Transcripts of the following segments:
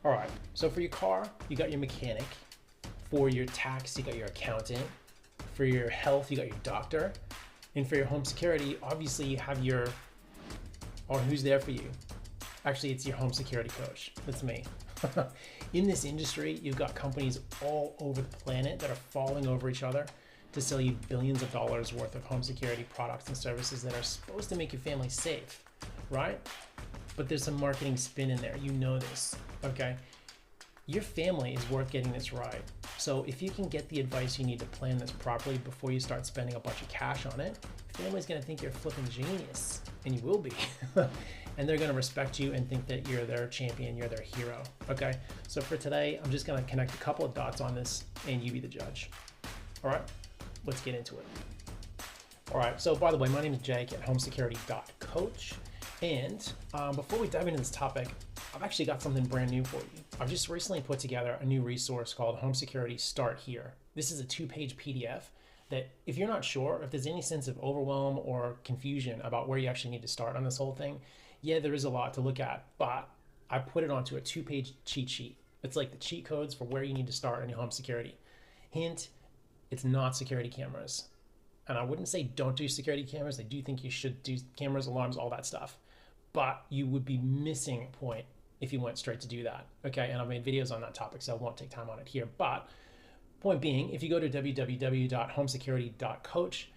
All right, so for your car, you got your mechanic. For your tax, you got your accountant. For your health, you got your doctor. And for your home security, obviously you have your, or who's there for you? Actually, it's your home security coach. That's me. In this industry, you've got companies all over the planet that are falling over each other to sell you billions of dollars worth of home security products and services that are supposed to make your family safe, right? But there's some marketing spin in there. You know this, okay? Your family is worth getting this right. So if you can get the advice you need to plan this properly before you start spending a bunch of cash on it, your family's gonna think you're a flipping genius, and you will be. And they're gonna respect you and think that you're their champion, you're their hero, okay? So for today, I'm just gonna connect a couple of dots on this and you be the judge. All right, let's get into it. All right, so by the way, my name is Jake at homesecurity.coach. And before we dive into this topic, I've actually got something brand new for you. I've just recently put together a new resource called Home Security Start Here. This is a 2-page PDF that if you're not sure, if there's any sense of overwhelm or confusion about where you actually need to start on this whole thing, yeah, there is a lot to look at, but I put it onto a 2-page cheat sheet. It's like the cheat codes for where you need to start on your home security. Hint, it's not security cameras. And I wouldn't say don't do security cameras. I do think you should do cameras, alarms, all that stuff. But you would be missing a point if you went straight to do that. Okay, and I've made videos on that topic, so I won't take time on it here. But point being, if you go to www.homesecurity.coach,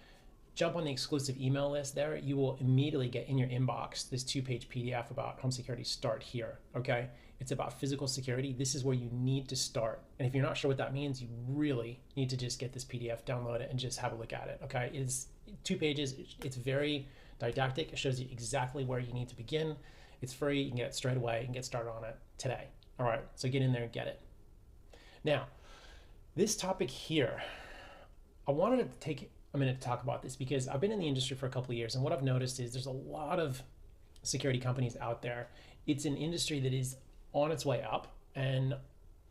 jump on the exclusive email list there, you will immediately get in your inbox this 2-page PDF about home security Start Here, okay? It's about physical security. This is where you need to start. And if you're not sure what that means, you really need to just get this PDF, download it, and just have a look at it, okay? It's 2 pages. It's very didactic. It shows you exactly where you need to begin. It's free. You can get it straight away and get started on it today. All right, so get in there and get it. Now, this topic here, I wanted to take a minute to talk about this because I've been in the industry for a couple of years, and what I've noticed is there's a lot of security companies out there. It's an industry that is on its way up, and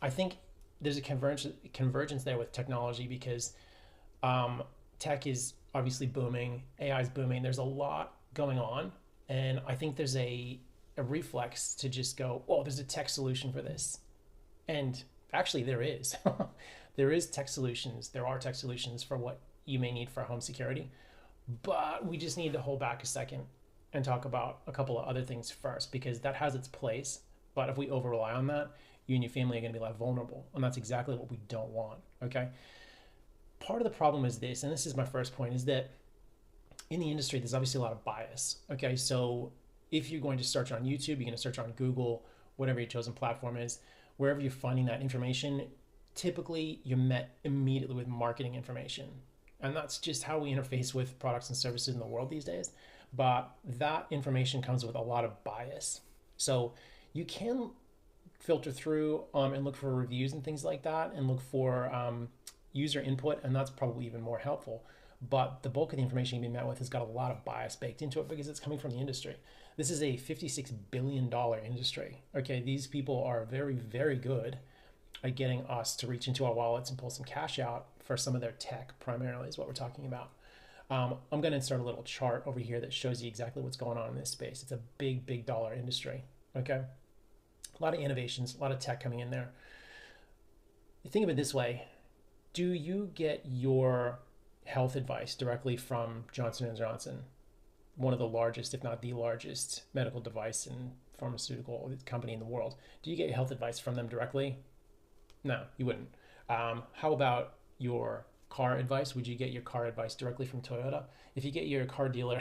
I think there's a convergence there with technology because tech is obviously booming, AI is booming. There's a lot going on, and I think there's a reflex to just go, oh, there's a tech solution for this. And actually there is. There is tech solutions. There are tech solutions for what you may need for home security, but we just need to hold back a second and talk about a couple of other things first, because that has its place. But if we over rely on that, you and your family are going to be left vulnerable, and that's exactly what we don't want, okay? Part of the problem is this, and this is my first point, is that in the industry, there's obviously a lot of bias, okay? So if you're going to search on YouTube, you're going to search on Google, whatever your chosen platform is, wherever you're finding that information, typically you're met immediately with marketing information. And that's just how we interface with products and services in the world these days. But that information comes with a lot of bias. So you can filter through and look for reviews and things like that, and look for user input, and that's probably even more helpful. But the bulk of the information you've been met with has got a lot of bias baked into it because it's coming from the industry. This is a $56 billion industry. Okay, these people are very, very good at getting us to reach into our wallets and pull some cash out for some of their tech, primarily is what we're talking about. I'm going to insert a little chart over here that shows you exactly what's going on in this space. It's a big, big dollar industry. Okay, a lot of innovations, a lot of tech coming in there. Think of it this way. Do you get your health advice directly from Johnson & Johnson, one of the largest, if not the largest, medical device and pharmaceutical company in the world? Do you get your health advice from them directly? No, you wouldn't. How about your car advice? Would you get your car advice directly from Toyota? If you get your car dealer,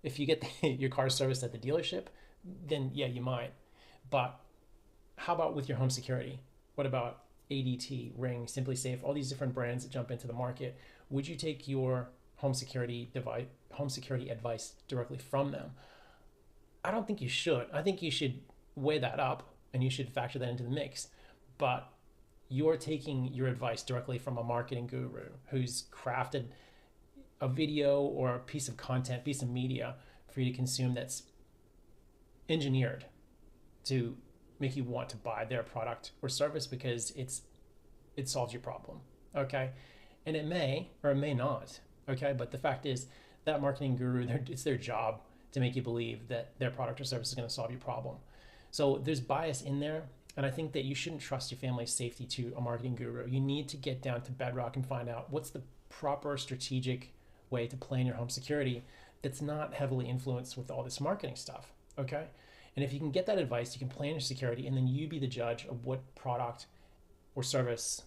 if you get your car serviced at the dealership, then yeah, you might. But how about with your home security? What about ADT, Ring, Simply Safe, all these different brands that jump into the market? Would you take your home security advice directly from them? I don't think you should. I think you should weigh that up and you should factor that into the mix. But you're taking your advice directly from a marketing guru who's crafted a video or a piece of content, piece of media for you to consume that's engineered to make you want to buy their product or service because it solves your problem, okay? And it may or it may not, okay? But the fact is that marketing guru, it's their job to make you believe that their product or service is going to solve your problem. So there's bias in there, And I think that you shouldn't trust your family's safety to a marketing guru. You need to get down to bedrock and find out what's the proper strategic way to plan your home security that's not heavily influenced with all this marketing stuff. Okay. And if you can get that advice, you can plan your security, and then you be the judge of what product or service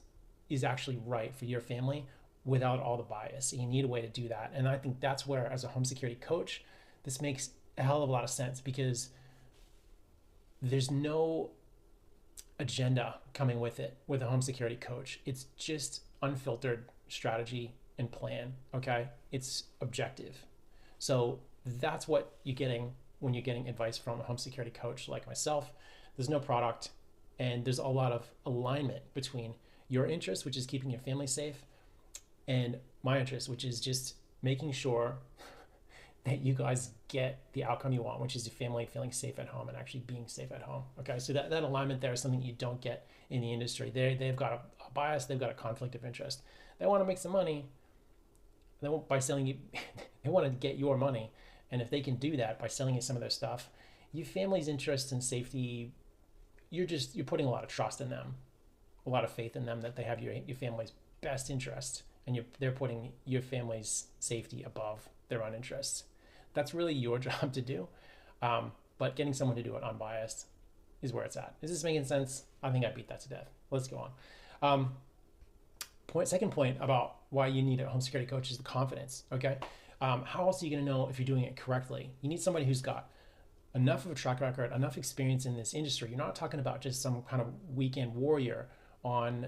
is actually right for your family without all the bias. And you need a way to do that. And I think that's where, as a home security coach, this makes a hell of a lot of sense, because there's no agenda coming with it with a home security coach. It's just unfiltered strategy and plan. Okay. It's objective. So that's what you're getting when you're getting advice from a home security coach like myself. There's no product, and there's a lot of alignment between your interest, which is keeping your family safe, and my interest, which is just making sure that you guys get the outcome you want, which is your family feeling safe at home and actually being safe at home. Okay, so that alignment there is something you don't get in the industry. They've got a bias, they've got a conflict of interest. They want to make some money. They want, by selling you, they want to get your money, and if they can do that by selling you some of their stuff, your family's interest and safety, you're putting a lot of trust in them, a lot of faith in them that they have your family's best interest, and they're putting your family's safety above their own interests. That's really your job to do. But getting someone to do it unbiased is where it's at. Is this making sense? I think I beat that to death. Let's go on. Second point about why you need a home security coach is the confidence. Okay. How else are you going to know if you're doing it correctly? You need somebody who's got enough of a track record, enough experience in this industry. You're not talking about just some kind of weekend warrior on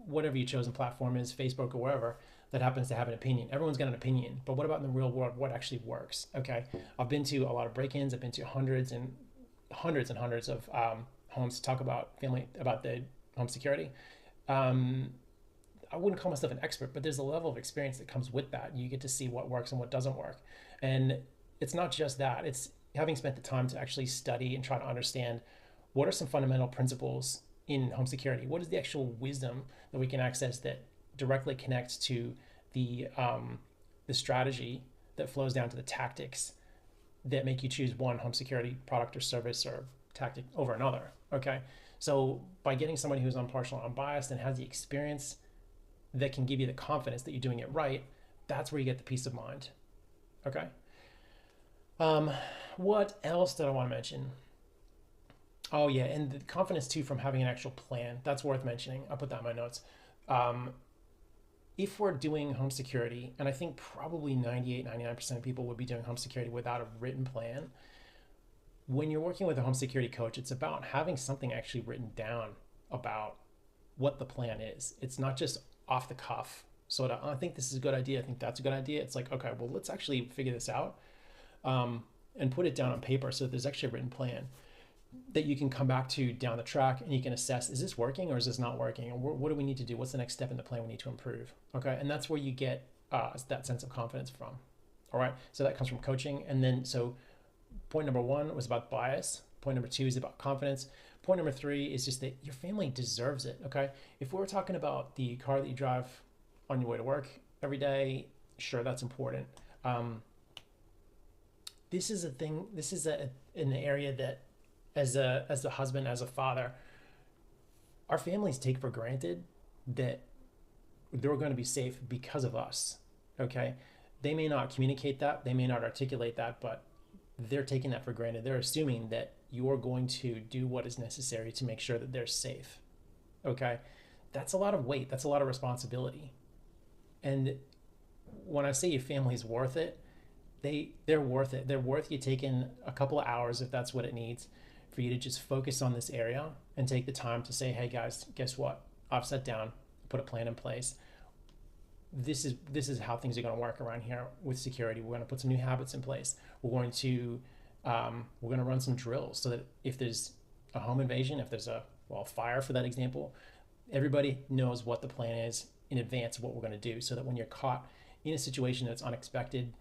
whatever your chosen platform is, Facebook or wherever, that happens to have an opinion. Everyone's got an opinion, but what about in the real world? What actually works? Okay. I've been to a lot of break-ins. I've been to hundreds and hundreds of homes to talk about the home security. I wouldn't call myself an expert, but there's a level of experience that comes with that. You get to see what works and what doesn't work. And it's not just that, it's having spent the time to actually study and try to understand what are some fundamental principles in home security. What is the actual wisdom that we can access that directly connects to the strategy that flows down to the tactics that make you choose one home security product or service or tactic over another. Okay. So by getting somebody who's impartial and unbiased and has the experience that can give you the confidence that you're doing it right, that's where you get the peace of mind. Okay. What else did I want to mention? Oh yeah, and the confidence too from having an actual plan. That's worth mentioning. I'll put that in my notes. If we're doing home security, and I think probably 99% of people would be doing home security without a written plan, when you're working with a home security coach, it's about having something actually written down about what the plan is. It's not just off the cuff. So I think this is a good idea. I think that's a good idea. It's like, okay, well, let's actually figure this out and put it down on paper so there's actually a written plan that you can come back to down the track, and you can assess, is this working or is this not working? And what do we need to do? What's the next step in the plan we need to improve? Okay. And that's where you get that sense of confidence from. All right. So that comes from coaching. And then, so point number 1 was about bias. Point number 2 is about confidence. Point number 3 is just that your family deserves it. Okay. If we're talking about the car that you drive on your way to work every day, sure, that's important. This is a thing, this is an area that as a husband, as a father, our families take for granted that they're going to be safe because of us. Okay. They may not communicate that, they may not articulate that, but they're taking that for granted. They're assuming that you're going to do what is necessary to make sure that they're safe. Okay. That's a lot of weight. That's a lot of responsibility. And when I say your family's worth it, they're worth it. They're worth you taking a couple of hours, if that's what it needs, for you to just focus on this area and take the time to say, hey guys, guess what? I've sat down, put a plan in place. This is how things are going to work around here with security. We're going to put some new habits in place. We're going to run some drills so that if there's a home invasion, if there's a fire, for that example, everybody knows what the plan is in advance of what we're going to do, so that when you're caught in a situation that's unexpected,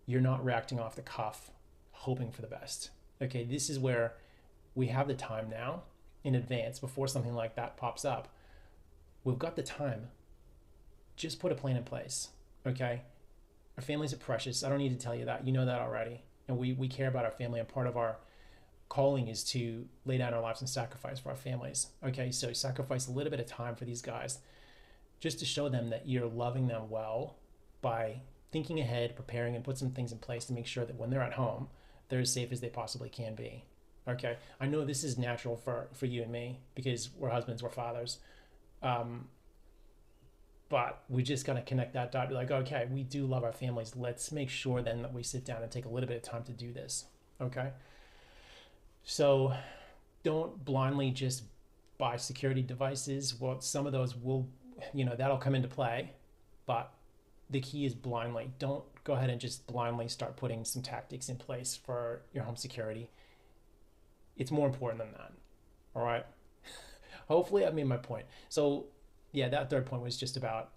you're not reacting off the cuff, hoping for the best. Okay, this is where we have the time now in advance before something like that pops up. We've got the time. Just put a plan in place. Okay, our families are precious. I don't need to tell you that. You know that already. And we care about our family, and part of our calling is to lay down our lives and sacrifice for our families. Okay, so sacrifice a little bit of time for these guys just to show them that you're loving them well by thinking ahead, preparing, and put some things in place to make sure that when they're at home, they're as safe as they possibly can be. Okay, I know this is natural for you and me because we're husbands, we're fathers. But we just got to connect that dot, be like, okay, we do love our families. Let's make sure then that we sit down and take a little bit of time to do this. Okay. So don't blindly just buy security devices. Well, some of those will, that'll come into play, but the key is blindly. Don't go ahead and just blindly start putting some tactics in place for your home security. It's more important than that. All right. Hopefully I made my point. So yeah, that third point was just about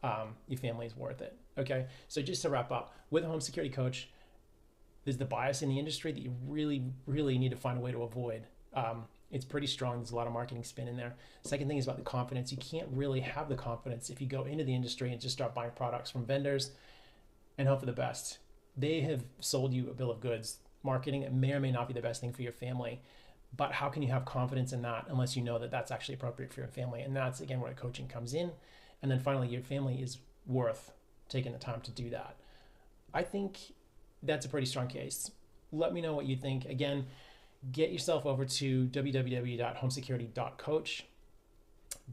your family is worth it. Okay. So just to wrap up, with a home security coach, there's the bias in the industry that you really, really need to find a way to avoid. It's pretty strong. There's a lot of marketing spin in there. Second thing is about the confidence. You can't really have the confidence if you go into the industry and just start buying products from vendors and hope for the best. They have sold you a bill of goods. Marketing, it may or may not be the best thing for your family, but how can you have confidence in that unless you know that that's actually appropriate for your family? And that's, again, where coaching comes in. And then finally, your family is worth taking the time to do that. I think that's a pretty strong case. Let me know what you think. Again, get yourself over to www.homesecurity.coach.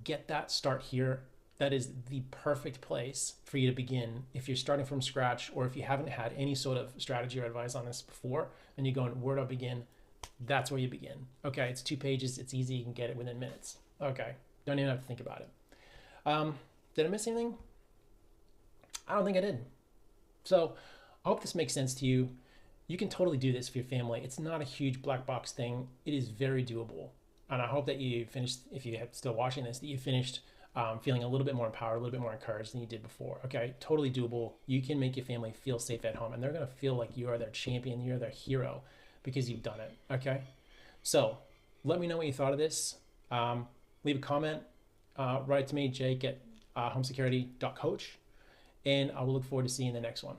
Get that start here. That is the perfect place for you to begin if you're starting from scratch, or if you haven't had any sort of strategy or advice on this before and you're going, where do I begin? That's where you begin. Okay, it's 2 pages. It's easy. You can get it within minutes. Okay, don't even have to think about it. Did I miss anything? I don't think I did. So I hope this makes sense to you. You can totally do this for your family. It's not a huge black box thing. It is very doable. And I hope that you finished, if you're still watching this, that you finished feeling a little bit more empowered, a little bit more encouraged than you did before. Okay, totally doable. You can make your family feel safe at home, and they're going to feel like you are their champion, you're their hero, because you've done it. Okay, so let me know what you thought of this. Leave a comment, write to me, Jake at homesecurity.coach, and I will look forward to seeing you in the next one.